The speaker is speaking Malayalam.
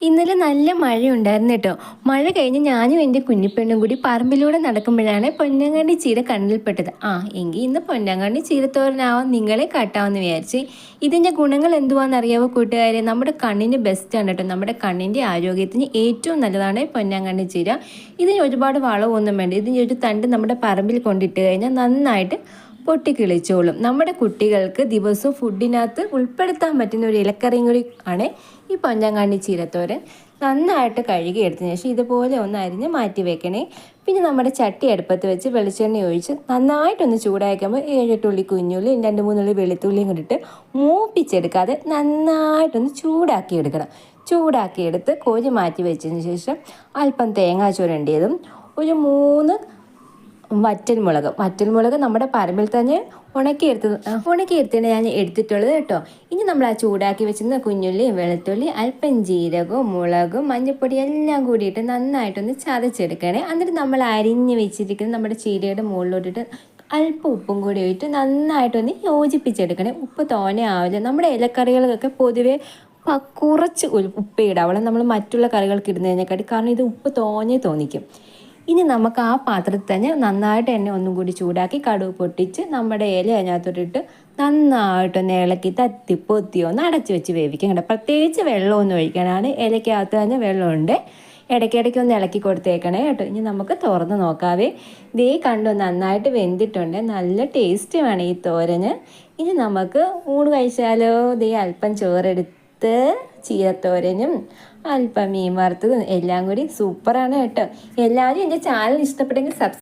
ഇന്നലെ നല്ല മഴയുണ്ടായിരുന്നു കേട്ടോ. മഴ കഴിഞ്ഞ് ഞാനും എൻ്റെ കുഞ്ഞിപ്പെണ്ണും കൂടി പറമ്പിലൂടെ നടക്കുമ്പോഴാണ് പൊന്നാങ്കണ്ണി ചീര കണ്ണിൽപ്പെട്ടത്. എങ്കിൽ ഇന്ന് പൊന്നാങ്കണ്ണി ചീരത്തോരനാവാൻ നിങ്ങളെ കാട്ടാമെന്ന് വിചാരിച്ച്. ഇതിൻ്റെ ഗുണങ്ങൾ എന്തുവാണെന്നറിയാവോ കൂട്ടുകാരെ? നമ്മുടെ കണ്ണിന് ബെസ്റ്റാണ് കേട്ടോ. നമ്മുടെ കണ്ണിൻ്റെ ആരോഗ്യത്തിന് ഏറ്റവും നല്ലതാണ് പൊന്നാങ്കണ്ണി ചീര. ഇതിന് ഒരുപാട് വളമൊന്നും വേണ്ട. ഇതിന് ഒരു തണ്ട് നമ്മുടെ പറമ്പിൽ കൊണ്ടിട്ട് കഴിഞ്ഞാൽ നന്നായിട്ട് പൊട്ടിക്കിളിച്ചോളും. നമ്മുടെ കുട്ടികൾക്ക് ദിവസവും ഫുഡിനകത്ത് ഉൾപ്പെടുത്താൻ പറ്റുന്ന ഒരു ഇലക്കറിയും കൂടി ആണ് ഈ പൊന്നാങ്കണ്ണി ചീരത്തോരൻ. നന്നായിട്ട് കഴുകി എടുത്തതിന് ശേഷം ഇതുപോലെ ഒന്ന് അരിഞ്ഞ് മാറ്റി വെക്കണേ. പിന്നെ നമ്മുടെ ചട്ടി അടുപ്പത്ത് വെച്ച് വെളിച്ചെണ്ണ ഒഴിച്ച് നന്നായിട്ടൊന്ന് ചൂടാക്കുമ്പോൾ 7-8 ഉള്ളി കുഞ്ഞുള്ളി 2-3 ഉള്ളി വെളുത്തുള്ളിയും കൂടിയിട്ട് മൂപ്പിച്ചെടുക്കാതെ നന്നായിട്ടൊന്ന് ചൂടാക്കി എടുക്കണം. ചൂടാക്കിയെടുത്ത് കോരി മാറ്റി വെച്ചതിന് ശേഷം അല്പം തേങ്ങാ ചുരണ്ടിയതും ഒരു 3 വറ്റൽമുളക് നമ്മുടെ പറമ്പിൽ തന്നെ ഉണക്കിയെടുത്താണ് ഞാൻ എടുത്തിട്ടുള്ളത് കേട്ടോ. ഇനി നമ്മൾ ആ ചൂടാക്കി വെച്ചിരുന്ന കുഞ്ഞുള്ളി വെളുത്തുള്ളി അല്പം ജീരകവും മുളകും മഞ്ഞൾപ്പൊടി എല്ലാം കൂടിയിട്ട് നന്നായിട്ടൊന്ന് ചതച്ചെടുക്കണേ. എന്നിട്ട് നമ്മൾ അരിഞ്ഞ് വെച്ചിരിക്കുന്ന നമ്മുടെ ചീരയുടെ മുകളിലോട്ടിട്ട് അല്പം ഉപ്പും കൂടി ഇട്ട് നന്നായിട്ടൊന്ന് യോജിപ്പിച്ചെടുക്കണേ. ഉപ്പ് തോനെ ആവില്ല. നമ്മുടെ ഇലക്കറികൾക്കൊക്കെ പൊതുവേ കുറച്ച് ഉപ്പ് ഇടാവണം നമ്മൾ മറ്റുള്ള കറികൾക്ക് ഇടുന്നതിനെക്കാട്ടി. കാരണം ഇത് ഉപ്പ് തോന്നിക്കും. ഇനി നമുക്ക് ആ പാത്രത്തിൽ തന്നെ നന്നായിട്ട് എണ്ണ ഒന്നും കൂടി ചൂടാക്കി കടുക് പൊട്ടിച്ച് നമ്മുടെ ഇല അതിനകത്തോട്ടിട്ട് നന്നായിട്ടൊന്ന് ഇളക്കി പൊത്തിയൊന്ന് അടച്ച് വെച്ച് വേവിക്കും കേട്ടോ. പ്രത്യേകിച്ച് വെള്ളമൊന്നും ഒഴിക്കാനാണ്. ഇലയ്ക്കകത്ത് തന്നെ വെള്ളമുണ്ട്. ഇടയ്ക്കിടയ്ക്ക് ഒന്ന് ഇളക്കി കൊടുത്തേക്കണേ കേട്ടോ. ഇനി നമുക്ക് തുറന്ന് നോക്കാവേ. ദേ കണ്ടു നന്നായിട്ട് വെന്തിട്ടുണ്ട്. നല്ല ടേസ്റ്റ് വേണം ഈ തോരന്. ഇനി നമുക്ക് ഊണ് കഴിച്ചാലോ? ദേ അല്പം ചോറെടുത്ത് ചീരത്തോരനും അല്പം മീൻ വറുത്തതും എല്ലാം കൂടി സൂപ്പറാണ് കേട്ടോ. എല്ലാവരും എൻ്റെ ചാനൽ ഇഷ്ടപ്പെട്ടെങ്കിൽ